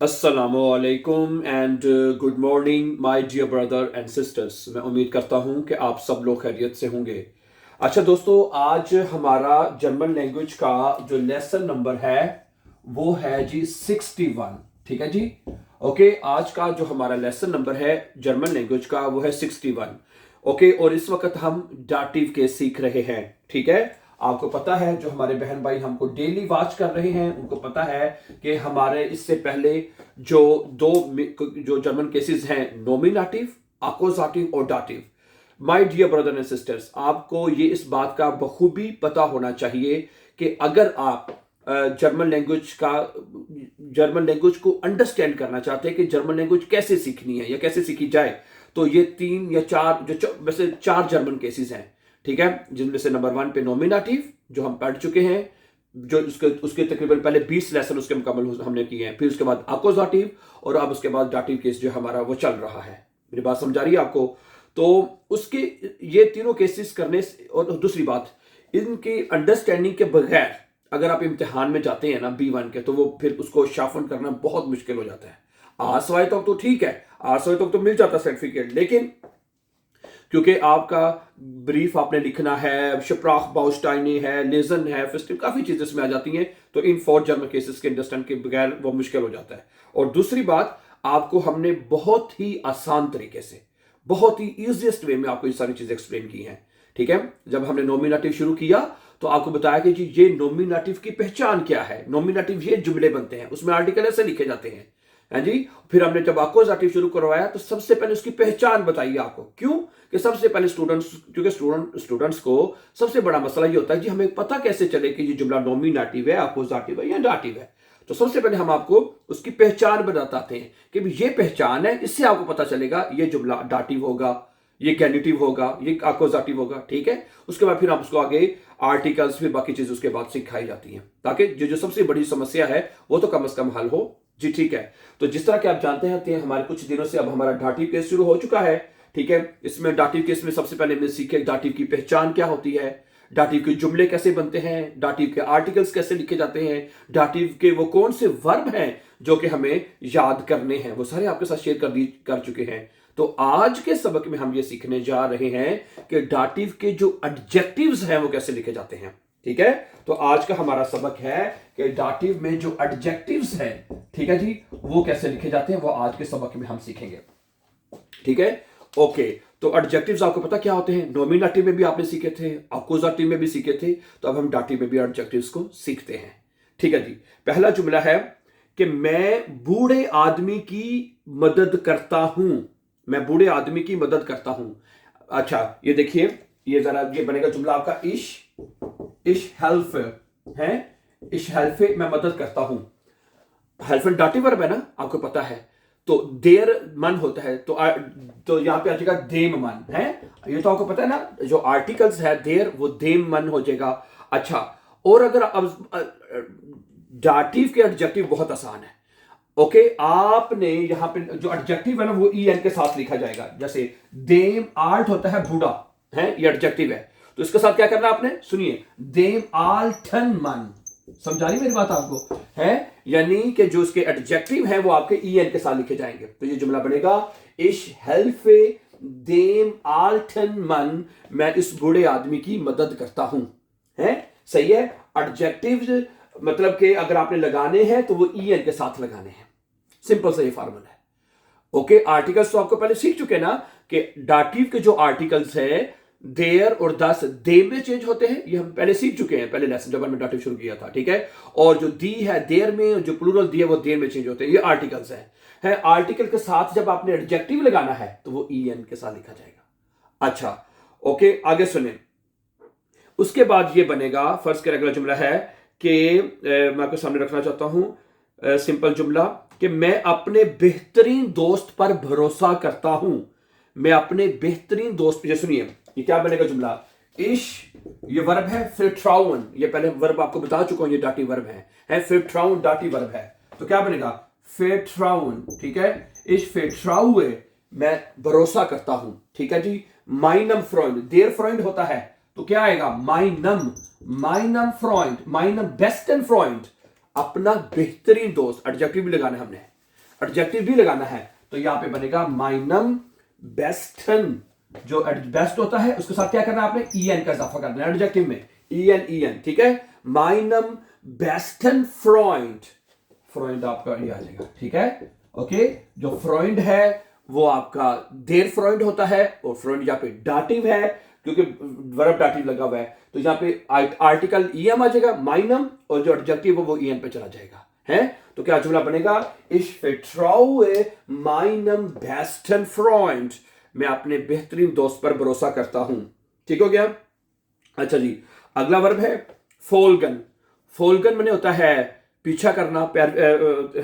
अस्सलामुअलैकुम and good morning my dear brother and sisters. मैं उम्मीद करता हूं कि आप सब लोग खैरियत से होंगे। अच्छा दोस्तों, आज हमारा जर्मन लैंग्वेज का जो लेसन नंबर है वो है जी 61। ठीक है जी। ओके, आज का जो हमारा लेसन नंबर है जर्मन लैंग्वेज का वो है 61। ओके, और इस वक्त हम डाटिव के सीख रहे हैं। ठीक है, आपको पता है जो हमारे बहन भाई हमको डेली वॉच कर रहे हैं उनको पता है कि हमारे इससे पहले जो दो जो जर्मन केसेस हैं, नोमिनेटिव, अक्यूजेटिव और dative. My dear brother and sisters, आपको ये इस बात का बखूबी पता होना चाहिए कि अगर आप जर्मन लैंग्वेज को अंडरस्टैंड करना चाहते हैं कि जर्मन लैंग्वेज कैसे सीखनी है या कैसे सीखी जाए, तो ये 3 या 4 वैसे 4 जर्मन केसेस हैं। ठीक है, जिनमें से नंबर 1 पे नॉमिनेटिव जो हम पढ़ चुके हैं, जो उसके तकरीबन पहले 20 लेसन उसके मुकम्मल हमने किए हैं। फिर उसके बाद अक्यूजेटिव और अब उसके बाद डाटिव केस जो हमारा वो चल रहा है। मेरी बात समझ आ रही है आपको? तो उसके ये तीनों केसेस करने से, और दूसरी बात, इनकी अंडरस्टैंडिंग के बगैर अगर आप इम्तिहान में जाते हैं ना B1 के, तो वो फिर उसको शाफन करना बहुत मुश्किल हो जाता है। आसवाई तक तो ठीक है, आसवाई तक तो मिल जाता सर्टिफिकेट, लेकिन क्योंकि आपका ब्रीफ आपने लिखना है, शप्राख बाउस्टाइनी है, लेजन है, फिस्टिव, काफी चीजें इसमें आ जाती हैं, तो इन 4 जर्मन केसेस के अंडरस्टैंड के बगैर वो मुश्किल हो जाता है। और दूसरी बात, आपको हमने बहुत ही आसान तरीके से, बहुत ही इजीएस्ट वे में आपको ये सारी चीजें एक्सप्लेन की हैं। ठीक है, जब हमने नॉमिनेटिव शुरू किया तो आपको बताया कि जी ये नॉमिनेटिव की पहचान क्या है। नॉमिनेटिव ये जुमले बनते हैं, उसमें आर्टिकल ऐसे लिखे जाते हैं, है जी। फिर हमने जब अक्यूजेटिव शुरू करवाया तो सबसे पहले उसकी पहचान बताइए आपको। क्यों? कि सबसे पहले क्योंकि स्टूडेंट्स को सबसे बड़ा मसला ये होता है जी हमें पता कैसे चले कि ये जुमला नॉमिनेटिव है, अक्यूजेटिव है या डाटिव है। तो सबसे पहले हम आपको उसकी पहचान बताते हैं कि ये पहचान है, इससे आपको पता चलेगा ये जुमला डाटिव होगा, ये गेनिटिव होगा, ये अक्यूजेटिव होगा। ठीक है, उसके बाद फिर हम उसको आगे आर्टिकल्स, फिर बाकी चीज उसके बाद सिखाई जाती हैं, ताकि जो सबसे बड़ी समस्या है वो तो कम से कम हल हो जी। ठीक है, तो जिस तरह के आप जानते हैं हमारे कुछ दिनों से अब हमारा डाटिव केस शुरू हो चुका है। ठीक है, इसमें डाटिव केस में सबसे पहले हमने सीखे डाटिव की पहचान क्या होती है, डाटिव के जुमले कैसे बनते हैं, डाटिव के आर्टिकल्स कैसे लिखे जाते हैं, डाटिव के वो कौन से वर्ब हैं जो कि हमें याद करने हैं, वो सारे आपके साथ शेयर कर चुके हैं। तो आज के सबक में हम ये सीखने जा रहे हैं कि डाटिव के जो एडजेक्टिव्स हैं वो कैसे लिखे जाते हैं। ठीक है, तो आज का हमारा सबक है कि डाटिव में जो एडजेक्टिव्स हैं, ठीक है जी, वो कैसे लिखे जाते हैं, वो आज के सबक में हम सीखेंगे। ठीक है, ओके। तो एडजेक्टिव्स आपको पता क्या होते हैं? नॉमिनेटिव में भी आपने सीखे थे, अक्यूजेटिव में भी सीखे थे, तो अब हम डाटिव में भी एडजेक्टिव्स को सीखते हैं। ठीक है जी। पहला जुमला है कि मैं बूढ़े आदमी की मदद करता हूं। मैं बूढ़े आदमी की मदद करता हूं। अच्छा, ये देखिए, ये जरा ये बनेगा जुमला आपका इश हेल्फ है। इश हेल्फ, मैं मदद करता हूं। हेल्फन डाटिव वर्ब है ना, आपको पता है। तो देर मन होता है, तो यहां पे आ जाएगा देम मन है। ये तो आपको पता है ना, जो आर्टिकल्स है देर, वो देम मन हो जाएगा। अच्छा, और अगर अब डाटिव के एडजेक्टिव बहुत आसान है। ओके, आपने यहां पे जो एडजेक्टिव है ना वो en के साथ लिखा जाएगा। जैसे देम आर्ट होता है बूढ़ा है, ये एडजेक्टिव है, तो इसके साथ क्या करना आपने, सुनिए, देम आल्टन मन। समझा रही मेरी बात आपको? है यानी कि जो उसके एडजेक्टिव है वो आपके en के साथ लिखे जाएंगे। तो ये जुमला बनेगा इश हेल्फे देम आल्टन मन, मैं इस बूढ़े आदमी की मदद करता हूं। है, सही है। एडजेक्टिव मतलब कि अगर आपने लगाने हैं तो वो en के साथ लगाने हैं। सिंपल सा ये फॉर्मूला है। ओके, आर्टिकल्स तो आपको पहले सीख चुके ना कि डाटिव के जो आर्टिकल्स है देयर और दस दे में चेंज होते हैं, ये हम पहले सीख चुके हैं, पहले लेसन जब हमने डाटिव शुरू किया था। ठीक है, और जो दी है देयर में, जो प्लूरल दी है वो देर में चेंज होते हैं, ये आर्टिकल्स है। आर्टिकल के साथ जब आपने एडजेक्टिव लगाना है तो वो en के साथ लिखा जाएगा। अच्छा, ओके, आगे सुने। उसके बाद ये बनेगा, फर्स्ट के अगला जुमला है कि मैं आपके सामने रखना चाहता हूं सिंपल जुमला कि मैं अपने बेहतरीन दोस्त पर भरोसा करता हूं। मैं अपने बेहतरीन दोस्त पर, सुनिए, ये क्या बनेगा जुमला, इश, ये वर्ब है फिरट्राउन, ये पहले वर्ब आपको बता चुका हूं, ये डाटी वर्ब है फिरट्राउन डाटी वर्ब है। तो क्या बनेगा, फिरट्राउन। ठीक है, इश फिरट्राउए, मैं भरोसा करता हूं। ठीक है जी। माइनम फ्रॉइंड, देर फ्रॉइंड होता है, तो क्या आएगा, माइनम फ्रॉइंड, माइनम बेस्टन फ्रॉइंड, अपना बेहतरीन दोस्त, एडजेक्टिव भी लगाना हमने। एडजेक्टिव भी लगाना है तो यहां पे बनेगा माइनम बेस्टन। जो बेस्ट होता है उसके साथ क्या करना है आपने, en का इजाफा करना है एडजेक्टिव में, en, ठीक है। माइनम बेस्टन फ्रॉइंड, फ्रॉइंड आपका ये आ जाएगा, ठीक है। ओके, जो फ्रॉइंड है वो आपका देर फ्रॉइंड होता है, और फ्रॉइंड यहाँ पे डाटिव है क्योंकि वर्ब डाटिव लगा हुआ है, तो यहाँ पे आर्टिकल em आ जाएगा माइनम, और जो एडजेक्टिव है वो en पे चला जाएगा, है। तो क्या जुमला बनेगा, ich vertraue meinem besten Freund, मैं अपने बेहतरीन दोस्त पर भरोसा करता हूं। ठीक हो गया। अच्छा जी, अगला वर्ब है फोल्गन। फोल्गन मैंने होता है पीछा करना,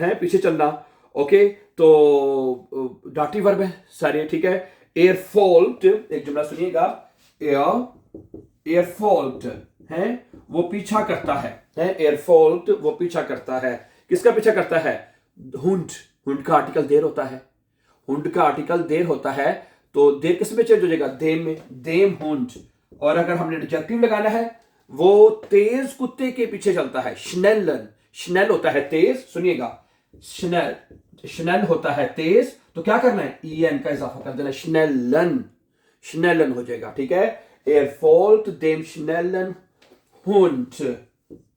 है पीछे चलना। ओके, तो डाटी वर्ब है सारे, ठीक है। एयर फोल्ट, एक जुमला सुनिएगा, एयर फोल्ट है वो पीछा करता है, एयर फोल्ट वो पीछा करता है। किसका पीछा करता है, हुंड, हुंड का आर्टिकल देर होता है, हुंड का आर्टिकल देर होता है, तो देर किस में चेंज हो जाएगा, देम में, देम हुंड। और अगर हमने एडजेक्टिव लगाना है, वो तेज कुत्ते के पीछे चलता है, श्नेलन, श्नेल होता है तेज, सुनिएगा, श्नेल, श्नेल होता है तेज, तो क्या करना है, en का इजाफा कर देना, श्नेलन, श्नेलन हो जाएगा, ठीक है। एयर फोल्ट देम श्नेलन हुंड,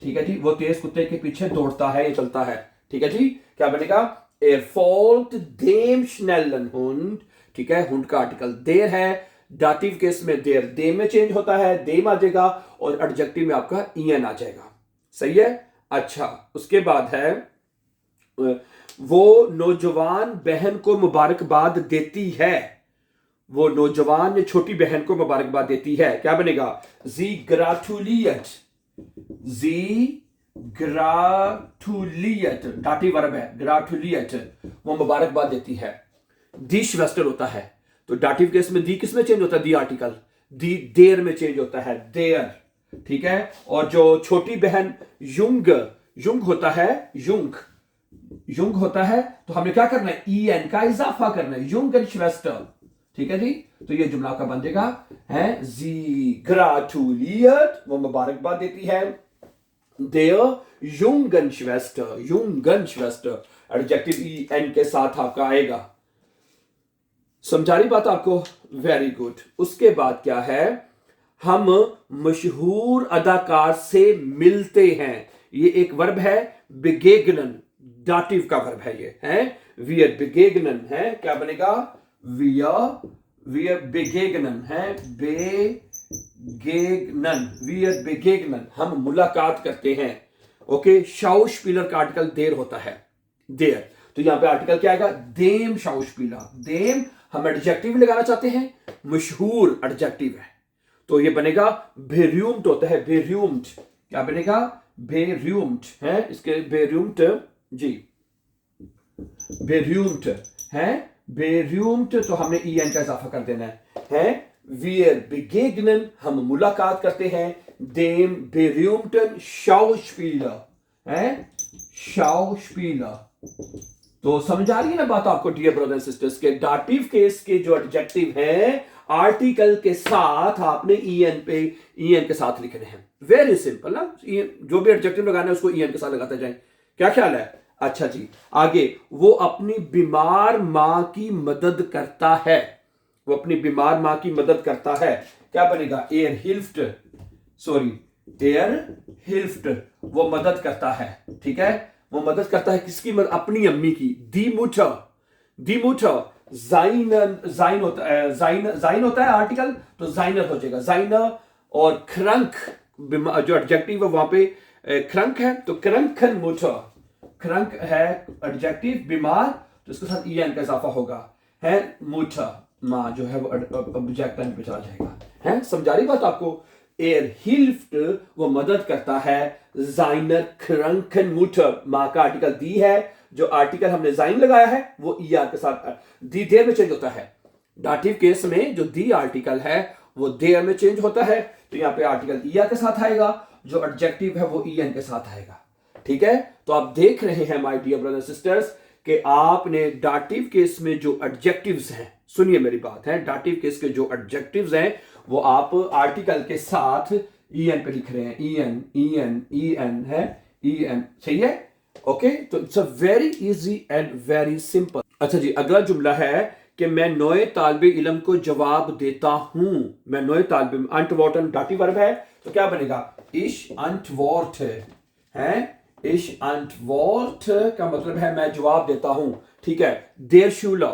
ठीक है जी, वो तेज कुत्ते के पीछे दौड़ता है, ये चलता है, ठीक है जी। क्या बनेगा, एयर फोल्ट देम श्नेलन हुंड, ठीक है। हुंड का आर्टिकल देर है, डाटिव केस में देर देम में चेंज होता है, देम आ जाएगा, और एडजेक्टिव में आपका en आ जाएगा, सही है। अच्छा, उसके बाद है वो नौजवान बहन को मुबारकबाद देती है, वो नौजवान या छोटी बहन को मुबारकबाद देती है, क्या बनेगा, जी ग्राटुलियट, जी ग्राटुलियट, डाटी वर्ब है, ग्राटुलियट, वो मुबारकबाद देती है। दी श्वेस्टर होता है, तो डाटिव केस में दी किस में चेंज होता है, दी आर्टिकल, दी देर में चेंज होता है, देयर, ठीक है। और जो छोटी बहन युंग, युंग होता है, युंग, युंग होता है, तो हमें क्या करना है, en का इजाफा करना है, युंगन श्वेस्टर, ठीक है जी। तो ये जुमला का बन जाएगा, है जी ग्राटुलियट, वो मुबारकबाद देती है, देयर युंगन श्वेस्टर, युंगन श्वेस्टर, एडजेक्टिव en के साथ आपका आएगा। समझा रही बात आपको, वेरी गुड। उसके बाद क्या है, हम मशहूर अदाकार से मिलते हैं, ये एक वर्ब है, बिगेगनन, डाटिव का वर्ब है ये, है वियर बिगेगनन, है क्या बनेगा, वियर बिगेगनन, है बेगेगनन, वियर बिगेगनन, हम मुलाकात करते हैं। ओके, शाउस्पीलर का आर्टिकल देर होता है, देर, तो यहां पे आर्टिकल क्या आएगा, देम शाउस्पीलर, देम हम एडजेक्टिव लगाना चाहते हैं, मशहूर एडजेक्टिव है, तो ये बनेगा बेर्यूम्ड होता है, बेर्यूम्ड, क्या बनेगा, बेर्यूम्ड, है इसके बेर्यूम्ड जी, बेर्यूम्ड है, बेर्यूम्ड, तो हमने en का इजाफा कर देना है वियर बिगेगनन, हम मुलाकात करते हैं, देम बेर्यूम्टन शाउस्पीलर, है शाउस्पीलर। तो समझ आ रही है ना बात आपको डियर ब्रदर्स एंड सिस्टर्स, के डाटिव केस के जो एडजेक्टिव हैं आर्टिकल के साथ आपने en के साथ लिखने हैं, वेरी सिंपल ना, जो भी एडजेक्टिव लगाना है उसको en के साथ लगाते जाएं, क्या ख्याल है। अच्छा जी, आगे, वो अपनी बीमार मां की मदद करता है, वो अपनी बीमार मां की मदद करता है, क्या बनेगा, एयर हिल्फ्ट, सॉरी एयर हिल्फ्ट, वो मदद करता है, ठीक है। वो मदद करता है किसकी मदद, अपनी अम्मी की, दी मुटर, दी मुटर, जाइन होता है, जाइन होता है आर्टिकल, तो जाइनर हो जाएगा, जाइनर। और क्रंक जो एडजेक्टिव है वहां पे क्रंक है, तो क्रंकन मुटर, क्रंक है एडजेक्टिव बीमार, तो इसके साथ en का इजाफा होगा, है मुटर, मां जो है वो ऑब्जेक्ट पे चला जाएगा, है समझा रही बात आपको। एयर हिल्फ्ट वो मदद करता है, जाइनर क्रंकन मुटर, मां का आर्टिकल दी है, जो आर्टिकल हमने जाइन लगाया है वो er के साथ, दी देर में चेंज होता है, डाटिव केस में जो दी आर्टिकल है वो देर में चेंज होता है, तो यहां पे आर्टिकल er के साथ आएगा, जो एडजेक्टिव है वो en के साथ आएगा, ठीक है। तो आप देख रहे हैं माय डियर ब्रदर्स सिस्टर्स कि आपने डाटिव केस में जो एडजेक्टिव्स हैं, सुनिए मेरी बात है, डाटिव केस के जो एडजेक्टिव्स हैं वो आप आर्टिकल के साथ en पे लिख रहे हैं, en है, en, सही है। ओके, तो it's a very easy and very simple. अच्छा जी, अगला जुमला है कि मैं नए तालिब इल्म को जवाब देता हूं। मैं नए तालिब, अंटवॉर्टन डाटिव वर्ब है, तो क्या बनेगा? इश अंटवॉर्ट है। इश अंटवॉर्ट का मतलब है मैं जवाब देता हूं, ठीक है। देर शूला,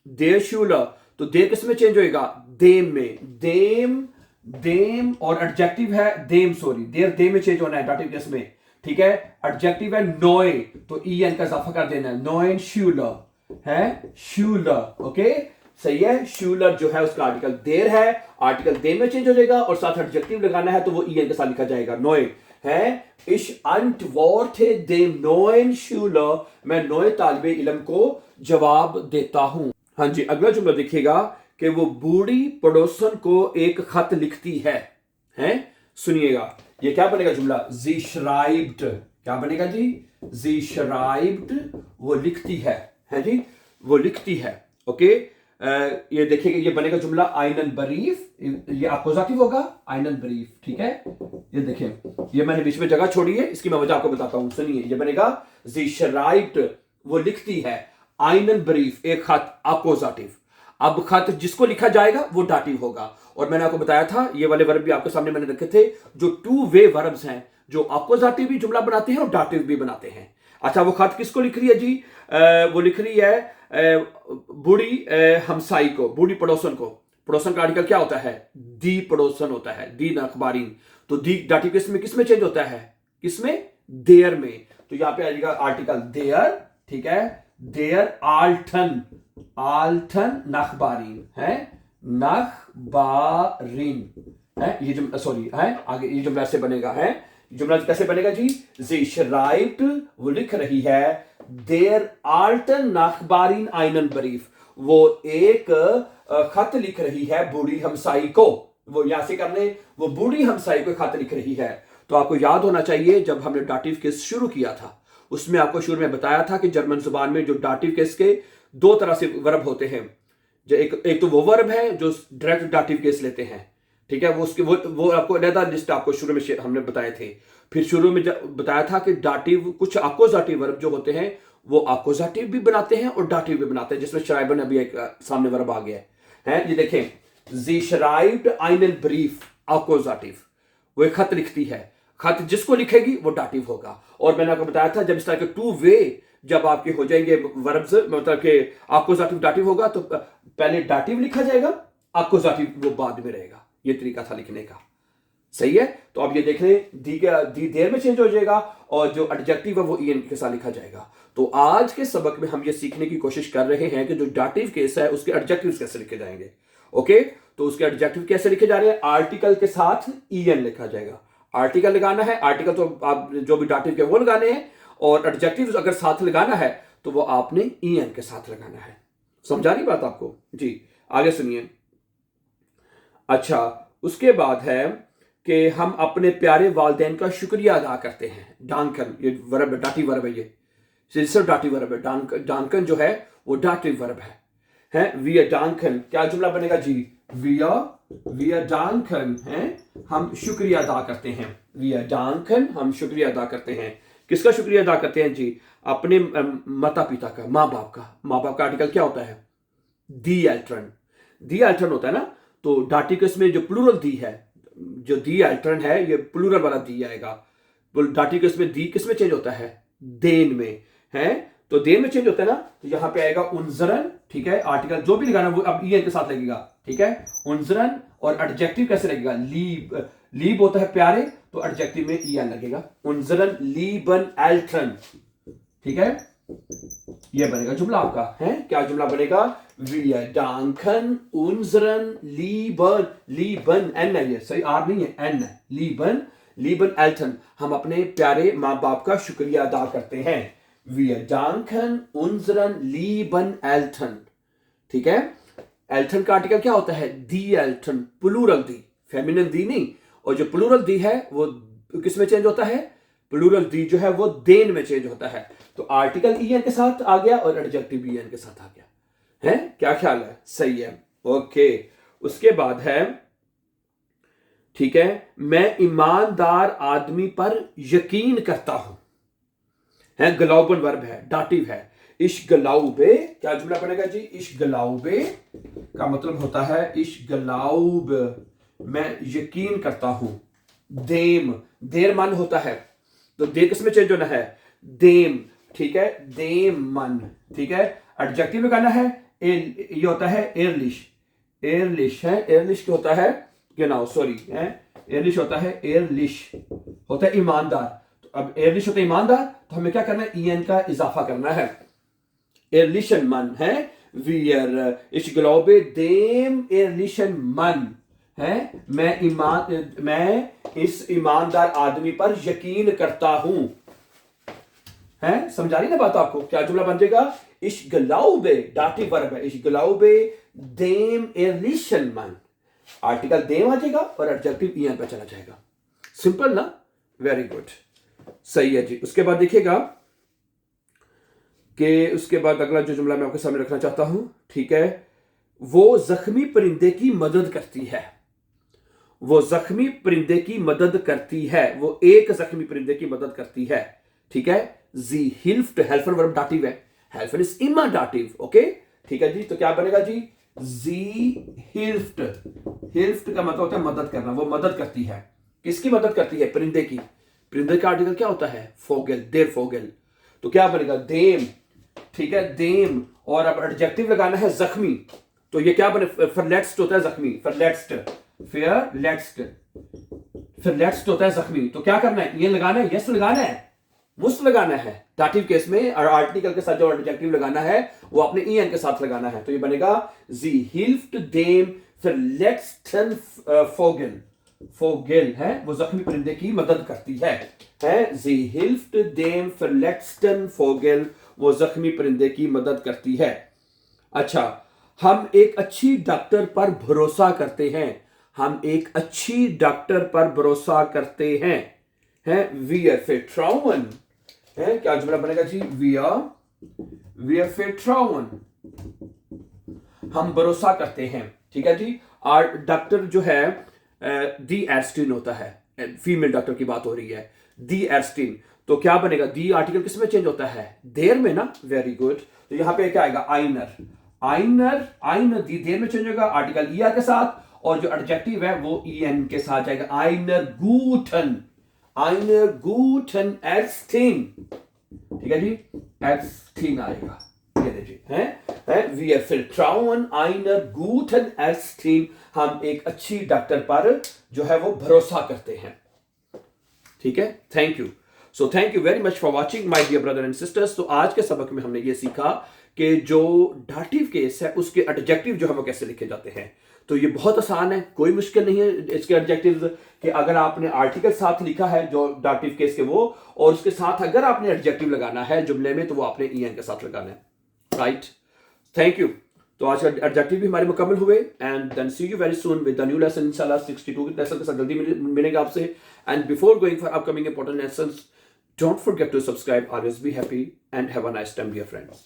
देर शूला, तो देर किस में चेंज होएगा? देम में। देम, देम और एडजेक्टिव है देम, सॉरी, देर देम में चेंज होना है डाटिव केस में, ठीक है। एडजेक्टिव है नोए, तो ई एन का इजाफा कर देना है, नोएन शूलर है, शूलर, ओके, सही है। शूलर जो है उसका आर्टिकल देर है, आर्टिकल देर में चेंज हो जाएगा और साथ एडजेक्टिव लगाना है तो वो ई एन के साथ लिखा जाएगा, नोए है। इश अंटवॉर्टे देम नोएन शूलर, मैं नोए तालिबे इल्म को जवाब देता हूं। हाँ जी, अगला जुमला देखिएगा कि वो बूढ़ी पड़ोसन को एक खत लिखती है, हैं? सुनिएगा, ये क्या बनेगा जुमला? जी श्राइब्ड, क्या बनेगा जी? जी श्राइब्ड, वो लिखती है जी, वो लिखती है, ओके। ये देखिएगा, ये बनेगा जुमला आइनन बरीफ, ये अपोजिटिव होगा, आइनन बरीफ, ठीक है। ये देखें, ये मैंने बीच में जगह छोड़ी है, इसकी मैं वजह आपको बताता हूं, सुनिए। ये बनेगा जी श्राइब्ड, वो लिखती है, आइनन बरीफ एक खत, अपोजिटिव। अब खत जिसको लिखा जाएगा वो डाटिव होगा, और मैंने आपको बताया था ये वाले वर्ब भी आपके सामने मैंने रखे थे, जो टू वे वर्ब्स हैं, जो अपोजिटिव भी जुमला बनाते हैं और डाटिव भी बनाते हैं। अच्छा, वो खत किसको लिख रही है जी? वो लिख रही है बूढ़ी हमसाई को, बूढ़ी पड़ोसन को। पड़ोसन का आर्टिकल क्या होता है? दी पड़ोसन होता है, दी अखबारीन। तो दी डाटिव किसमें चेंज होता है? किसमें? देयर में। तो यहां पे आएगा आर्टिकल देयर, ठीक है। देयर आल्टन, आल्टन नखबारीन है, नखबारीन है। ये जुमला, सॉरी है, आगे ये जुमला से बनेगा, है जुमला कैसे बनेगा जी? जी श्राइब्ड, वो लिख रही है, देयर आल्टन नखबारीन आइनन बरीफ, वो एक खत लिख रही है बूढ़ी हमसाई को। वो यहां से करने, वो बूढ़ी हमसाई को खत लिख रही है। तो आपको याद होना चाहिए, जब हमने डाटिव केस शुरू किया था उसमें आपको शुरू में बताया था कि जर्मन जुबान में जो डाटिव केस के दो तरह से वर्ब होते हैं। जो एक तो वो वर्ब है जो डायरेक्ट डाटिव केस लेते हैं, ठीक है। वो उसके वो आपको अलग लिस्ट आपको शुरू में हमने बताए थे। फिर शुरू में बताया था कि डाटिव, कुछ अपोजिटिव वर्ब जो होते हैं वो अपोजिटिव भी बनाते हैं और डाटिव भी बनाते हैं, जिसमें श्राइबन अभी एक सामने वर्ब आ गया है। ये देखें, जी श्राइब्ड आइनन ब्रीफ, अपोजिटिव, वो एक खत लिखती है, खत जिसको लिखेगी वो डाटिव होगा। और मैंने आपको बताया था जब इस तरह के टू वे जब आपके हो जाएंगे वर्ब्स, मतलब कि अपोजिटिव डाटिव होगा तो पहले डाटिव लिखा जाएगा, अपोजिटिव वो बाद में रहेगा। ये तरीका था लिखने का, सही है। तो अब ये देख लें, दी देर में चेंज हो जाएगा और जो एडजेक्टिव है वो ईएन के साथ लिखा जाएगा। तो आज के सबक में हम ये सीखने की कोशिश कर रहे हैं कि जो डाटिव केस है उसके एडजेक्टिव्स कैसे लिखे जाएंगे, ओके। तो उसके एडजेक्टिव कैसे लिखे जा रहे हैं? आर्टिकल के साथ ईएन लिखा जाएगा, आर्टिकल लगाना है, आर्टिकल तो आप जो भी डाटिव के वो लगाने हैं, और एडजेक्टिव अगर साथ लगाना है तो वो आपने ईएन के साथ लगाना है। समझा रही बात आपको जी? आगे सुनिए। अच्छा, उसके बाद है कि हम अपने प्यारे वालिदैन का शुक्रिया अदा करते हैं। डांकन, ये वर्ब, डाटिव वर्ब है, ये सिर्फ डाटिव वर्ब है। डांकन जो है वो डाटिव वर्ब है। वी डांकन, क्या जुमला बनेगा जी? वी डांकन है, हम शुक्रिया अदा करते हैं। वी डांकन, हम शुक्रिया अदा करते हैं। किसका शुक्रिया अदा करते हैं जी? अपने माता पिता का, माँ बाप का। माँ बाप का आर्टिकल क्या होता है? दी एल्ट्रन, दी एल्ट्रन होता है ना। तो डाटिकस में जो प्लूरल दी है, जो दी एल्ट्रन है, ये प्लूरल वाला दी आएगा। डाटिकस में दी किस में चेंज होता है? देन में है। तो देन में चेंज होता है ना, तो यहां पे आएगा उनजरन, ठीक है। आर्टिकल जो भी लगाना वो अब ईएन के साथ लगेगा, ठीक है। उनजरन, और एडजेक्टिव कैसे लगेगा? लीब, लीब होता है प्यारे, तो एडजेक्टिव में ईएन लगेगा। उनजरन लीबन एल्ट्रन, ठीक है। यह बनेगा जुमला आपका, है क्या जुमला बनेगा? Wir danken unseren lieben, lieben एन है, ये सही आर नहीं है, एन है, lieben, lieben Eltern, हम अपने प्यारे माँ बाप का शुक्रिया अदा करते हैं। Wir danken unseren lieben Eltern, ठीक है। एल्टन का आर्टिकल क्या होता है? दी एल्टन, प्लूरल दी, फेमिनिन दी नहीं। और जो प्लूरल दी है वो किस में चेंज होता है? प्लूरल दी जो है वो देन में चेंज होता है। तो आर्टिकल ईएन के साथ आ गया और एडजेक्टिव ईएन के साथ आ गया, है। क्या ख्याल है? सही है, ओके। उसके बाद है, ठीक है, मैं ईमानदार आदमी पर यकीन करता हूं। है, गलाउबन वर्ब है, डाटिव है। इश गलाउबे क्या जुमला बनेगा जी? इश गलाउबे का मतलब होता है इश गलाउब, मैं यकीन करता हूं। देम, देर मन होता है, तो दे किस में चेंज होना है? देम, ठीक है, देम मन, ठीक है। एडजेक्टिव लगाना है, ये होता है एयरलिश, एयरलिश है, एयरलिश क्या होता है? genau सॉरी है, एयरलिश होता है, एयरलिश होता है ईमानदार। तो अब एयरलिश होता है ईमानदार, तो हमें क्या करना है? ईएन का इजाफा करना है। एयरलिशन मन है, wir ich glaube dem ehrlichen Mann है, मैं इस ईमानदार आदमी पर यकीन करता हूं। है, समझा रही ना बात आपको? क्या जुमला बन जाएगा? ich glaube, डाटिव वर्ब है, ich glaube dem ehrlichen Mann, article देम आ जाएगा और एडजेक्टिव ईएन पे चला जाएगा। सिंपल ना? वेरी गुड, सही है जी। उसके बाद देखिएगा कि उसके बाद अगला जो जुमला मैं आपके सामने रखना चाहता हूं, ठीक है, वो जख्मी परिंदे की मदद करती है। वो जख्मी परिंदे की मदद करती है, वो एक जख्मी परिंदे की मदद करती है, ठीक है। जी हिल्फ्ट, हेल्फर वर्ब डाटिव है, हेल्फर इज इमा डाटिव, ओके, ठीक है जी। तो क्या बनेगा जी? जी हिल्फ्ट, हिल्फ्ट का मतलब होता है मदद करना, वो मदद करती है। किसकी मदद करती है? परिंदे की। परिंदे का आर्टिकल क्या होता है? फोगल, देर फोगल। तो क्या बनेगा? देम, ठीक है, देम, और अब एडजेक्टिव लगाना है जख्मी, तो ये क्या बने? फरलेट्स्ट होता है जख्मी, फरलेट्स्ट, फेयरलेट्स्ट, फरलेट्स्ट होता है जख्मी। तो क्या करना है? ये लगाना है, यस लगाना है, मुस्ट लगाना है डाटिव केस में, और आर्टिकल के साथ जो एडजेक्टिव लगाना है वो अपने ईएन के साथ लगाना है। तो ये बनेगा जी हिल्फ्ट देम फरलेट्स्टन फोगल, फोगल है, वो जख्मी परिंदे की मदद करती है, जी हिल्फ्ट देम फरलेट्स्टन फोगल, वो जख्मी परिंदे की मदद करती है। अच्छा, हम एक अच्छी डॉक्टर पर भरोसा करते हैं, हम एक अच्छी डॉक्टर पर भरोसा करते हैं, wir vertrauen, है, क्या जुमला बनेगा जी? wir vertrauen, हम भरोसा करते हैं, ठीक है जी। और डॉक्टर जो है दी एर्स्टीन होता है, फीमेल डॉक्टर की बात हो रही है, दी एर्स्टीन। तो क्या बनेगा? दी आर्टिकल किस में चेंज होता है? देर में ना, वेरी गुड। तो यहां पे क्या आएगा? आइनर, आइनर, आइनर दी देर में चेंज होगा, आर्टिकल ईआर के साथ, और जो एडजेक्टिव है वो ईएन के साथ जाएगा। आइनर गूटन, आइनर गूटन एर्स्टीन, ठीक है जी, एर्स्टीन आएगा, ये देखिए, हैं, wir vertrauen einer guten Ärztin, हम एक अच्छी डॉक्टर पर जो है वो भरोसा करते हैं, ठीक है। Thank you. So thank you very much for watching my dear brother and sisters. तो आज के सबक में हमने ये सीखा कि जो डाटिव केस है उसके एडजेक्टिव जो है वो कैसे लिखे जाते हैं। तो ये बहुत आसान है, कोई मुश्किल नहीं है इसके एडजेक्टिव्स कि अगर आपने आर्टिकल साथ लिखा है जो डाटिव केस के वो, और उसके साथ अगर आपने एडजेक्टिव लगाना है जुमले में तो वो आपने ईएन के साथ लगाना है, राइट। Thank you. तो आज का एडजेक्टिव भी हमारे मुकम्मल हुए, and then see you very soon with the new lesson इंशाल्लाह। 62 लेसन के साथ जल्दी मिलेंगे आपसे। And before going for upcoming important lessons, don't forget to subscribe. Always be happy and have a nice time dear friends.